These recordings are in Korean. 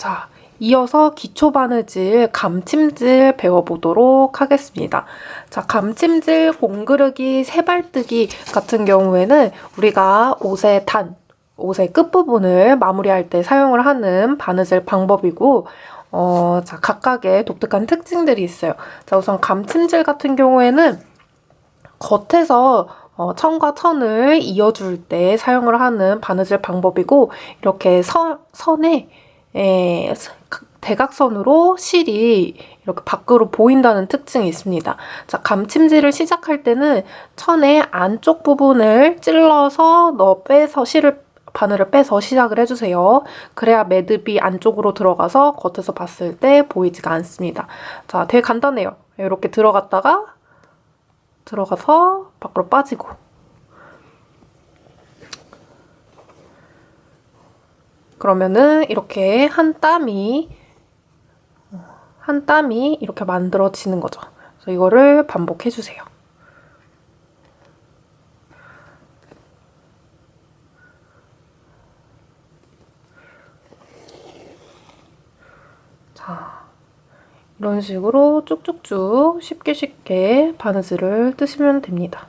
자, 이어서 기초 바느질, 감침질 배워보도록 하겠습니다. 자, 감침질, 공그르기, 세발뜨기 같은 경우에는 우리가 옷의 끝부분을 마무리할 때 사용을 하는 바느질 방법이고, 자, 각각의 독특한 특징들이 있어요. 자, 우선 감침질 같은 경우에는 겉에서 천과 천을 이어줄 때 사용을 하는 바느질 방법이고, 이렇게 선에 대각선으로 실이 이렇게 밖으로 보인다는 특징이 있습니다. 자, 감침질을 시작할 때는 천의 안쪽 부분을 찔러서 바늘을 빼서 시작을 해주세요. 그래야 매듭이 안쪽으로 들어가서 겉에서 봤을 때 보이지가 않습니다. 자, 되게 간단해요. 이렇게 들어가서 밖으로 빠지고, 그러면은 이렇게 한 땀이 이렇게 만들어지는 거죠. 그래서 이거를 반복해주세요. 자, 이런 식으로 쭉쭉쭉 쉽게 바느질을 뜨시면 됩니다.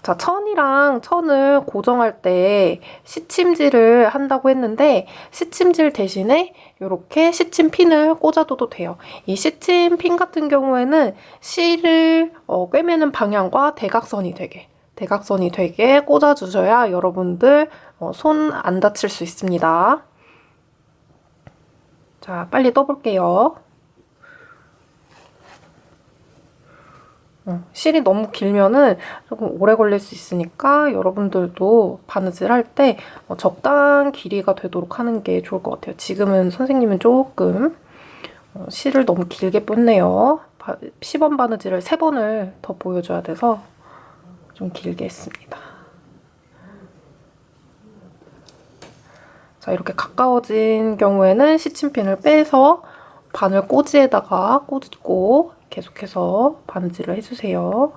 자, 천이랑 천을 고정할 때 시침질을 한다고 했는데, 시침질 대신에 이렇게 시침핀을 꽂아둬도 돼요. 이 시침핀 같은 경우에는 실을 꿰매는 방향과 대각선이 되게 꽂아주셔야 여러분들 손 안 다칠 수 있습니다. 자, 빨리 떠볼게요. 실이 너무 길면은 조금 오래 걸릴 수 있으니까 여러분들도 바느질 할 때 적당한 길이가 되도록 하는 게 좋을 것 같아요. 지금은 선생님은 조금 실을 너무 길게 뺐네요. 시범 바느질을 3번을 더 보여줘야 돼서 좀 길게 했습니다. 자, 이렇게 가까워진 경우에는 시침핀을 빼서 바늘 꽂이에다가 꽂고 계속해서 바느질을 해주세요.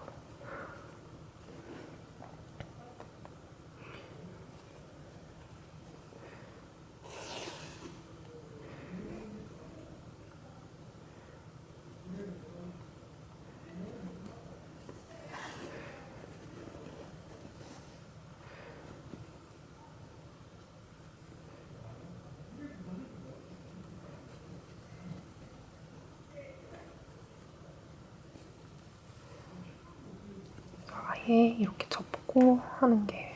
아예 이렇게 접고 하는 게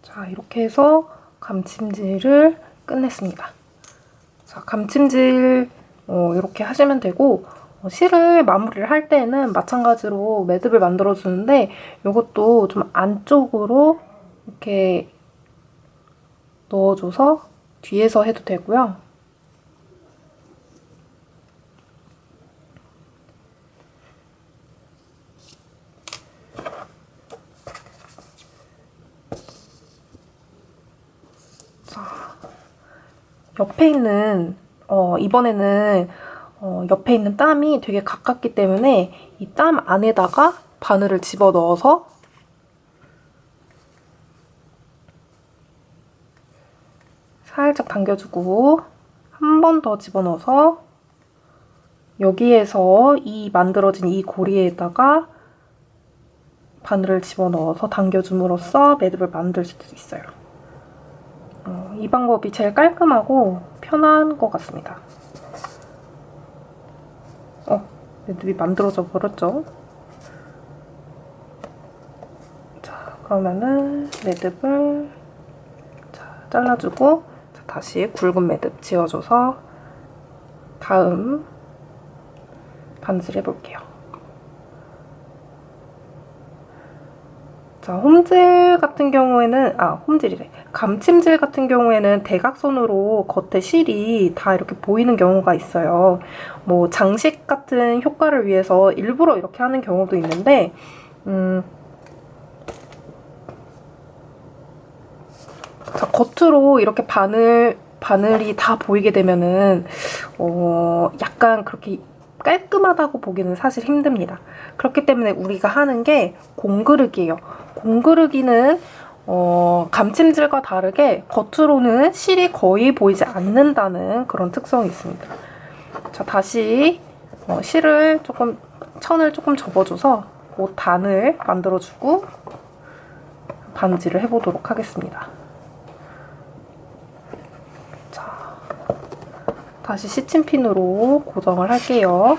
자, 이렇게 해서 감침질을 끝냈습니다. 자, 감침질 이렇게 하시면 되고, 실을 마무리를 할 때는 마찬가지로 매듭을 만들어주는데, 이것도 좀 안쪽으로 이렇게 넣어줘서 뒤에서 해도 되고요. 옆에 있는 이번에는 옆에 있는 땀이 되게 가깝기 때문에 이 땀 안에다가 바늘을 집어넣어서 살짝 당겨주고 한 번 더 집어넣어서 여기에서 이 만들어진 이 고리에다가 바늘을 집어넣어서 당겨줌으로써 매듭을 만들 수도 있어요. 이 방법이 제일 깔끔하고 편한 것 같습니다. 매듭이 만들어져 버렸죠? 자, 그러면은 매듭을 잘라주고 다시 굵은 매듭 지어줘서 다음 바느질 해볼게요. 자, 홈질 같은 경우에는 홈질이래. 감침질 같은 경우에는 대각선으로 겉에 실이 다 이렇게 보이는 경우가 있어요. 뭐 장식 같은 효과를 위해서 일부러 이렇게 하는 경우도 있는데 자, 겉으로 이렇게 바늘이 다 보이게 되면은 약간 그렇게 깔끔하다고 보기는 사실 힘듭니다. 그렇기 때문에 우리가 하는 게 공그르기예요. 공그르기는 감침질과 다르게 겉으로는 실이 거의 보이지 않는다는 그런 특성이 있습니다. 자, 다시 천을 조금 접어줘서 단을 만들어주고 바느질을 해보도록 하겠습니다. 다시 시침핀으로 고정을 할게요.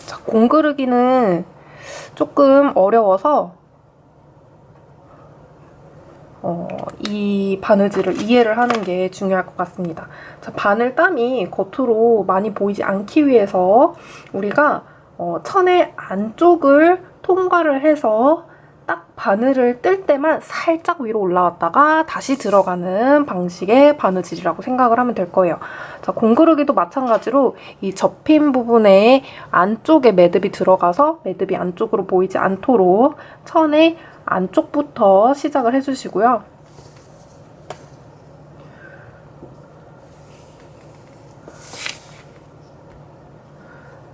자, 공그르기는 조금 어려워서 이 바느질을 이해를 하는 게 중요할 것 같습니다. 자, 바늘 땀이 겉으로 많이 보이지 않기 위해서 우리가 천의 안쪽을 통과를 해서 딱 바늘을 뜰 때만 살짝 위로 올라왔다가 다시 들어가는 방식의 바느질이라고 생각을 하면 될 거예요. 자, 공그르기도 마찬가지로 이 접힌 부분에 안쪽에 매듭이 들어가서 매듭이 안쪽으로 보이지 않도록 천의 안쪽부터 시작을 해주시고요.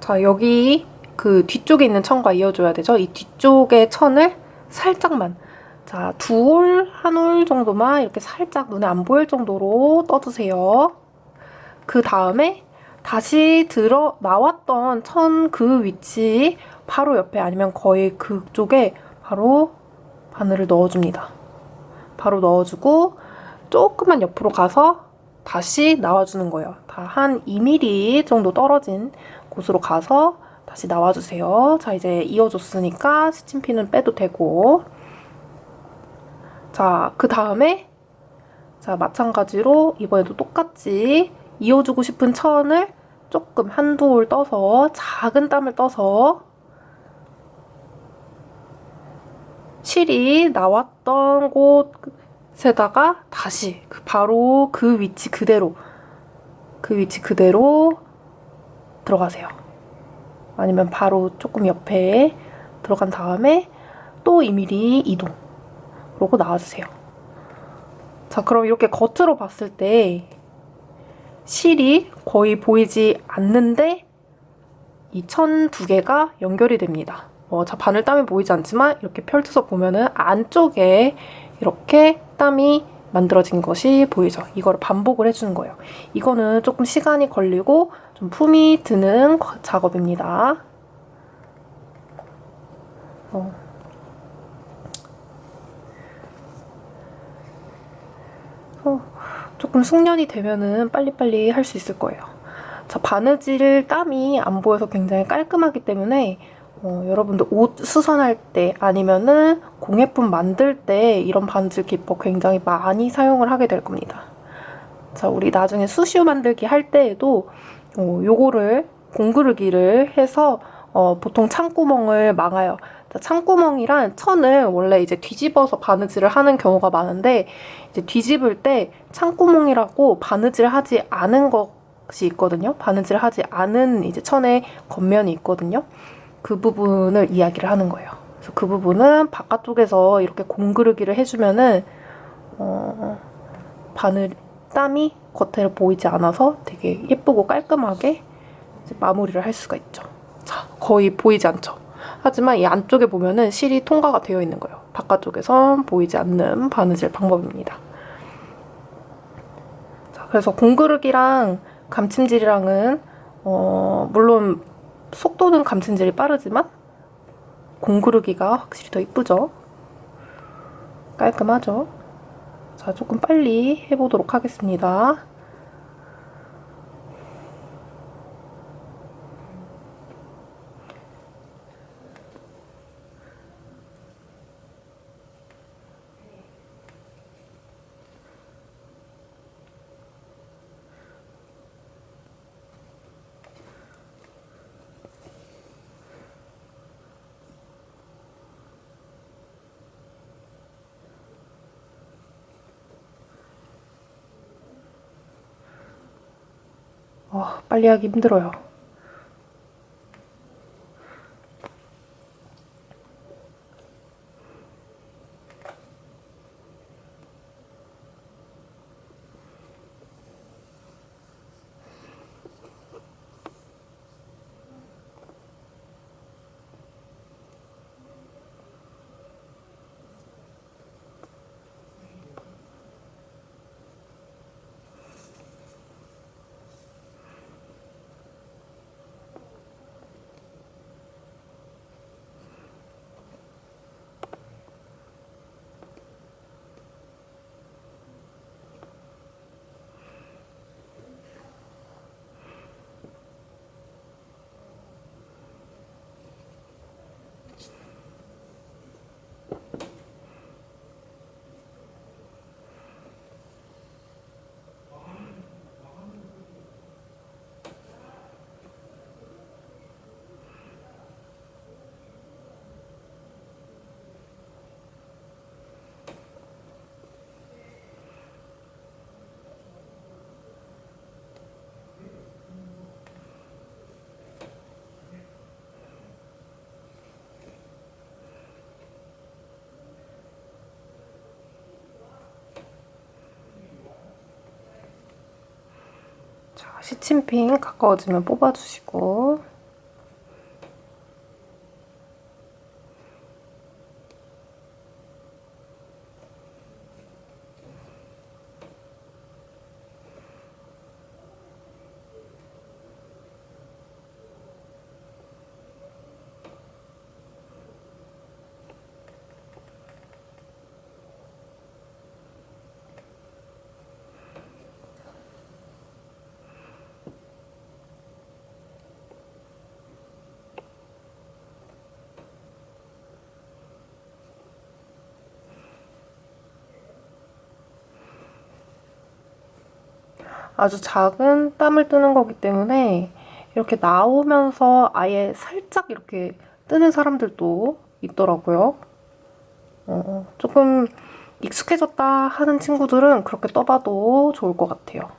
자, 여기 그 뒤쪽에 있는 천과 이어줘야 되죠. 이 뒤쪽의 천을 살짝만, 자, 2올, 1올 정도만 이렇게 살짝 눈에 안 보일 정도로 떠주세요. 그 다음에 다시 나왔던 천 그 위치 바로 옆에 아니면 거의 그쪽에 바로 바늘을 넣어줍니다. 바로 넣어주고 조금만 옆으로 가서 다시 나와주는 거예요. 다 한 2mm 정도 떨어진 곳으로 가서 다시 나와주세요. 자, 이제 이어줬으니까 스침핀은 빼도 되고, 자, 그 다음에 자, 마찬가지로 이번에도 똑같이 이어주고 싶은 천을 조금 한두 올 떠서 작은 땀을 떠서 실이 나왔던 곳에다가 다시 바로 그 위치 그대로 들어가세요. 아니면 바로 조금 옆에 들어간 다음에 또 2mm 이동. 그러고 나와주세요. 자, 그럼 이렇게 겉으로 봤을 때 실이 거의 보이지 않는데 이 천 두 개가 연결이 됩니다. 자, 바늘 땀이 보이지 않지만 이렇게 펼쳐서 보면은 안쪽에 이렇게 땀이 만들어진 것이 보이죠. 이거를 반복을 해주는 거예요. 이거는 조금 시간이 걸리고 좀 품이 드는 작업입니다. 조금 숙련이 되면은 빨리빨리 할 수 있을 거예요. 자, 바느질 땀이 안 보여서 굉장히 깔끔하기 때문에 여러분들 옷 수선할 때 아니면은 공예품 만들 때 이런 바느질 기법 굉장히 많이 사용을 하게 될 겁니다. 자, 우리 나중에 수시오 만들기 할 때에도 요거를 공그르기를 해서 보통 창구멍을 막아요. 자, 창구멍이란 천을 원래 이제 뒤집어서 바느질을 하는 경우가 많은데 이제 뒤집을 때 창구멍이라고 바느질 하지 않은 것이 있거든요. 바느질 하지 않은 이제 천의 겉면이 있거든요. 그 부분을 이야기를 하는 거예요. 그래서 그 부분은 바깥쪽에서 이렇게 공그르기를 해주면은 바늘 땀이 겉에 보이지 않아서 되게 예쁘고 깔끔하게 이제 마무리를 할 수가 있죠. 거의 보이지 않죠. 하지만 이 안쪽에 보면은 실이 통과가 되어 있는 거예요. 바깥쪽에선 보이지 않는 바느질 방법입니다. 자, 그래서 공그르기랑 감침질이랑은 물론 속도는 감침질이 빠르지만 공그르기가 확실히 더 이쁘죠. 깔끔하죠. 자, 조금 빨리 해보도록 하겠습니다. 빨리 하기 힘들어요. 자, 시침핀 가까워지면 뽑아주시고 아주 작은 땀을 뜨는 거기 때문에 이렇게 나오면서 아예 살짝 이렇게 뜨는 사람들도 있더라고요. 조금 익숙해졌다 하는 친구들은 그렇게 떠봐도 좋을 것 같아요.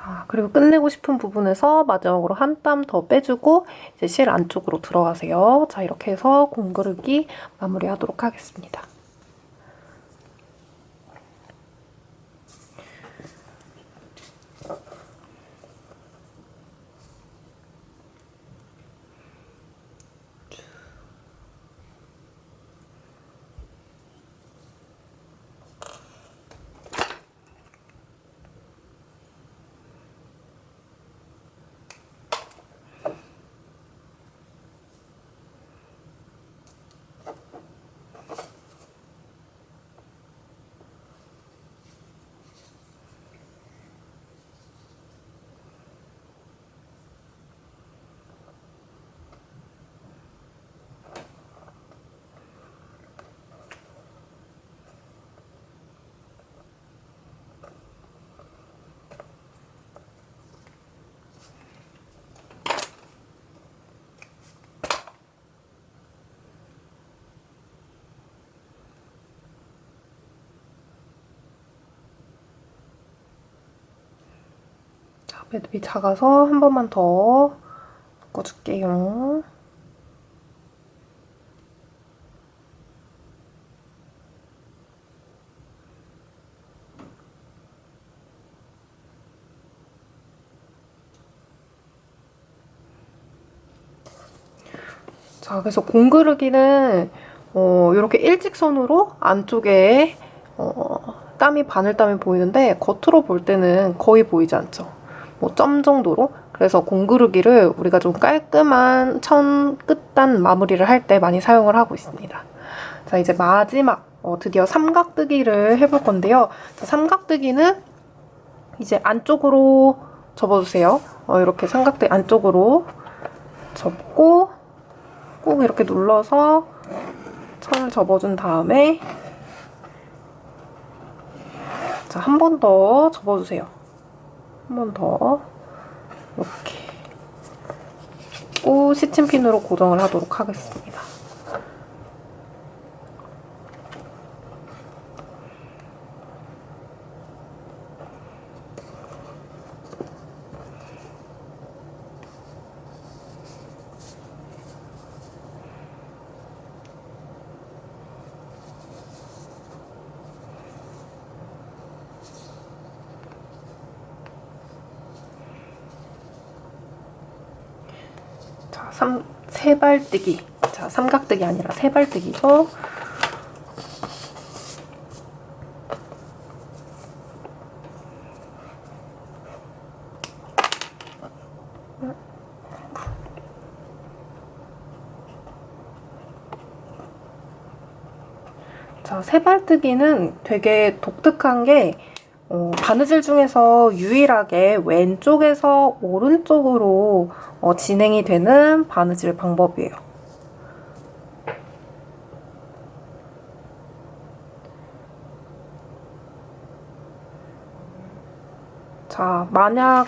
자, 그리고 끝내고 싶은 부분에서 마지막으로 한 땀 더 빼주고 이제 실 안쪽으로 들어가세요. 자, 이렇게 해서 공그르기 마무리하도록 하겠습니다. 매듭이 작아서 한 번만 더 묶어줄게요. 자, 그래서 공그르기는 이렇게 일직선으로 안쪽에 땀이 바늘땀이 보이는데 겉으로 볼 때는 거의 보이지 않죠. 뭐 점 정도로. 그래서 공그르기를 우리가 좀 깔끔한 천 끝단 마무리를 할 때 많이 사용을 하고 있습니다. 자, 이제 마지막 드디어 삼각뜨기를 해볼 건데요. 자, 삼각뜨기는 이제 안쪽으로 접어주세요. 이렇게 삼각뜨기 안쪽으로 접고 꾹 이렇게 눌러서 천을 접어준 다음에 자, 한 번 더 접어주세요. 한 번 더 이렇게 꾹 시침핀으로 고정을 하도록 하겠습니다. 자, 세발뜨기. 자, 삼각뜨기 아니라 세발뜨기죠. 자, 세발뜨기는 되게 독특한 게 바느질 중에서 유일하게 왼쪽에서 오른쪽으로 진행이 되는 바느질 방법이에요. 자, 만약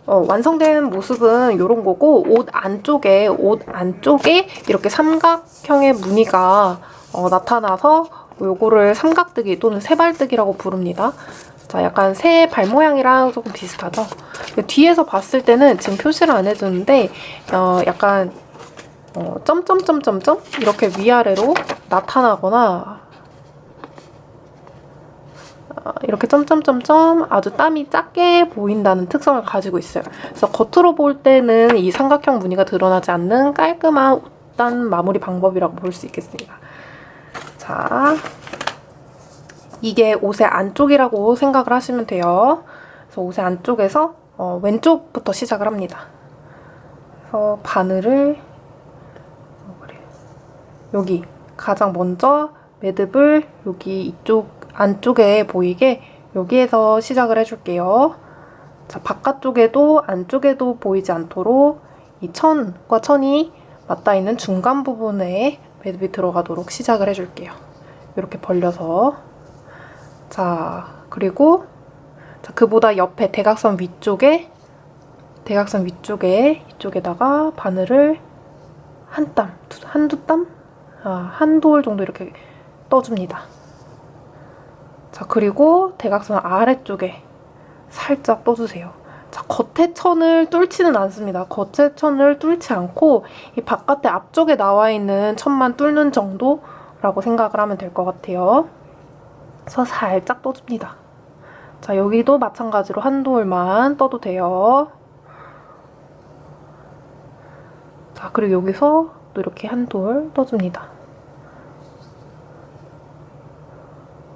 완성된 모습은 이런 거고 옷 안쪽에 이렇게 삼각형의 무늬가 나타나서 요거를 삼각뜨기 또는 세발뜨기라고 부릅니다. 자, 약간 새 발 모양이랑 조금 비슷하죠? 뒤에서 봤을 때는 지금 표시를 안 해주는데 약간 점점점점점 이렇게 위아래로 나타나거나 이렇게 점점점점 아주 땀이 작게 보인다는 특성을 가지고 있어요. 그래서 겉으로 볼 때는 이 삼각형 무늬가 드러나지 않는 깔끔한 옷단 마무리 방법이라고 볼 수 있겠습니다. 자, 이게 옷의 안쪽이라고 생각을 하시면 돼요. 그래서 옷의 안쪽에서 왼쪽부터 시작을 합니다. 그래서 바늘을 여기 가장 먼저 매듭을 여기 이쪽 안쪽에 보이게 여기에서 시작을 해줄게요. 자, 바깥쪽에도 안쪽에도 보이지 않도록 이 천과 천이 맞닿아 있는 중간 부분에 매듭이 들어가도록 시작을 해줄게요. 이렇게 벌려서 자, 그리고 자, 그보다 옆에 대각선 위쪽에 이쪽에다가 바늘을 한두 땀? 한두 올 정도 이렇게 떠줍니다. 자, 그리고 대각선 아래쪽에 살짝 떠주세요. 자, 겉에 천을 뚫지는 않습니다. 겉에 천을 뚫지 않고 이 바깥에 앞쪽에 나와 있는 천만 뚫는 정도라고 생각을 하면 될 것 같아요. 그래서 살짝 떠줍니다. 자, 여기도 마찬가지로 한 돌만 떠도 돼요. 자, 그리고 여기서 또 이렇게 한 돌 떠줍니다.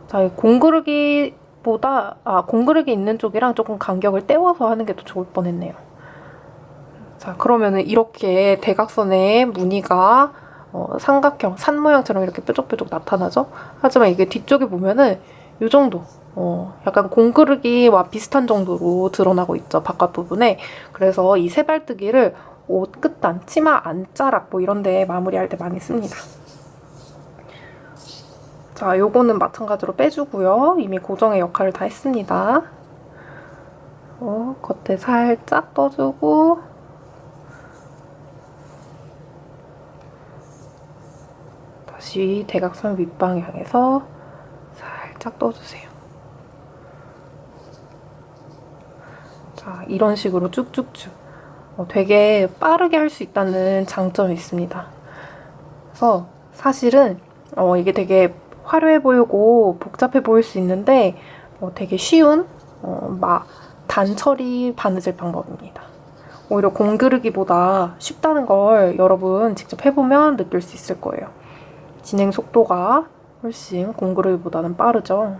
자, 공그르기 있는 쪽이랑 조금 간격을 떼워서 하는 게 더 좋을 뻔했네요. 자, 그러면은 이렇게 대각선의 무늬가 삼각형, 산 모양처럼 이렇게 뾰족뾰족 나타나죠? 하지만 이게 뒤쪽에 보면은 이 정도, 약간 공그르기와 비슷한 정도로 드러나고 있죠, 바깥 부분에. 그래서 이 세발뜨기를 옷 끝단, 치마 안자락 뭐 이런 데 마무리할 때 많이 씁니다. 자, 요거는 마찬가지로 빼주고요. 이미 고정의 역할을 다 했습니다. 겉에 살짝 떠주고 다시 대각선 윗방향에서 살짝 떠주세요. 자, 이런 식으로 쭉쭉쭉 되게 빠르게 할 수 있다는 장점이 있습니다. 그래서 사실은 이게 되게 화려해 보이고 복잡해 보일 수 있는데 되게 쉬운 단처리 바느질 방법입니다. 오히려 공그르기보다 쉽다는 걸 여러분 직접 해보면 느낄 수 있을 거예요. 진행 속도가 훨씬 공그르기보다는 빠르죠.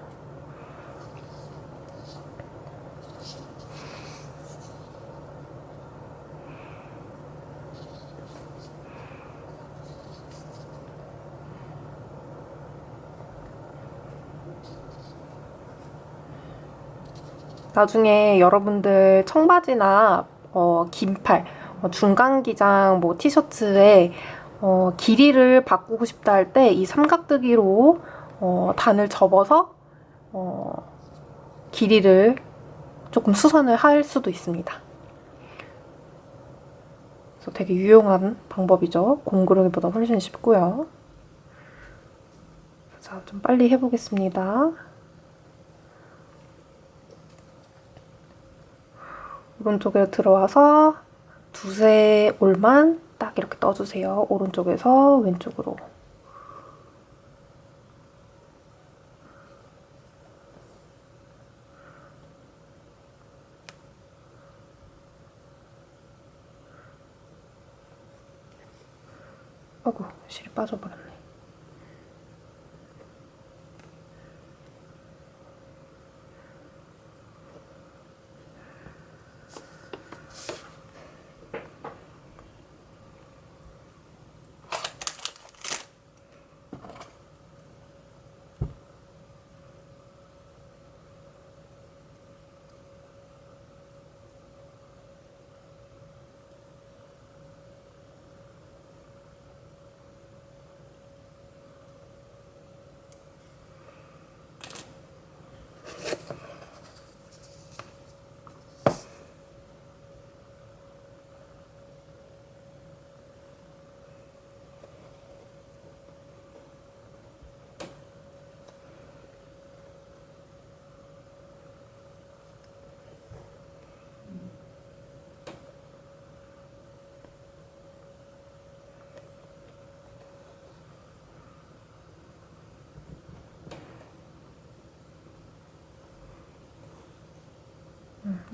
나중에 여러분들 청바지나 긴팔, 중간 기장 뭐 티셔츠에 길이를 바꾸고 싶다 할 때 이 삼각뜨기로 단을 접어서 길이를 조금 수선을 할 수도 있습니다. 그래서 되게 유용한 방법이죠. 공구르기보다 훨씬 쉽고요. 자, 좀 빨리 해보겠습니다. 오른쪽에 들어와서 두세 올만 딱 이렇게 떠주세요. 오른쪽에서 왼쪽으로. 아이고, 실이 빠져버렸네.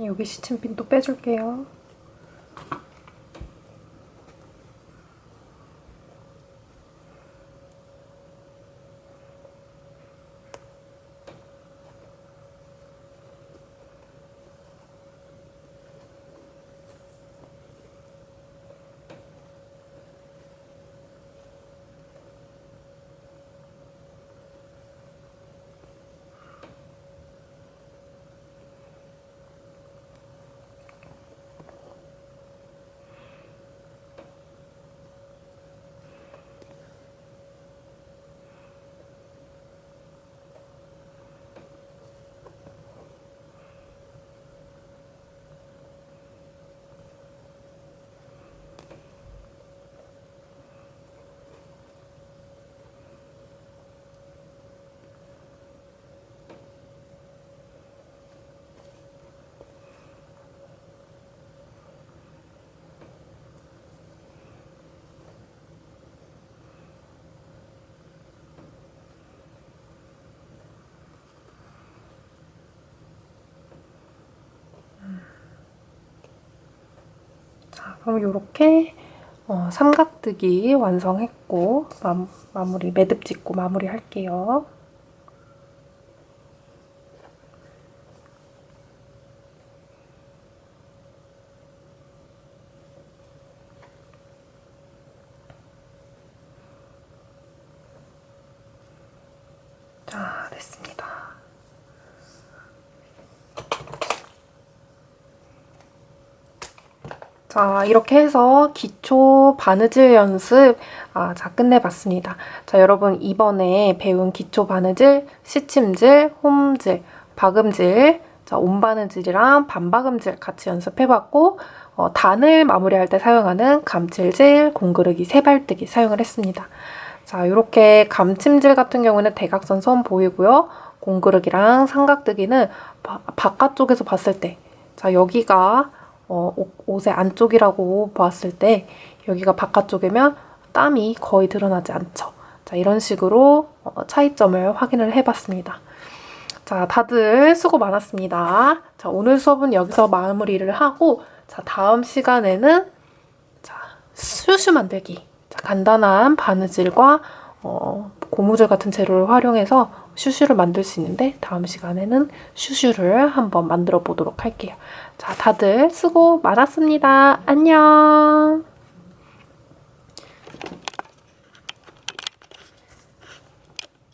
여기 시침핀 또 빼줄게요. 그럼 이렇게 삼각뜨기 완성했고 마무리 매듭 짓고 마무리 할게요. 자, 됐습니다. 자, 이렇게 해서 기초 바느질 연습 자, 끝내봤습니다. 자, 여러분 이번에 배운 기초 바느질, 시침질, 홈질, 박음질, 자, 온바느질이랑 반박음질 같이 연습해봤고 단을 마무리할 때 사용하는 감칠질, 공그르기, 세발뜨기 사용을 했습니다. 자, 이렇게 감침질 같은 경우는 대각선 선 보이고요. 공그르기랑 삼각뜨기는 바깥쪽에서 봤을 때, 자, 여기가 옷의 안쪽이라고 봤을 때 여기가 바깥쪽이면 땀이 거의 드러나지 않죠. 자, 이런 식으로 차이점을 확인을 해봤습니다. 자, 다들 수고 많았습니다. 자, 오늘 수업은 여기서 마무리를 하고, 자, 다음 시간에는 자, 슈슈 만들기. 자, 간단한 바느질과 고무줄 같은 재료를 활용해서 슈슈를 만들 수 있는데 다음 시간에는 슈슈를 한번 만들어 보도록 할게요. 자, 다들 수고 많았습니다. 안녕.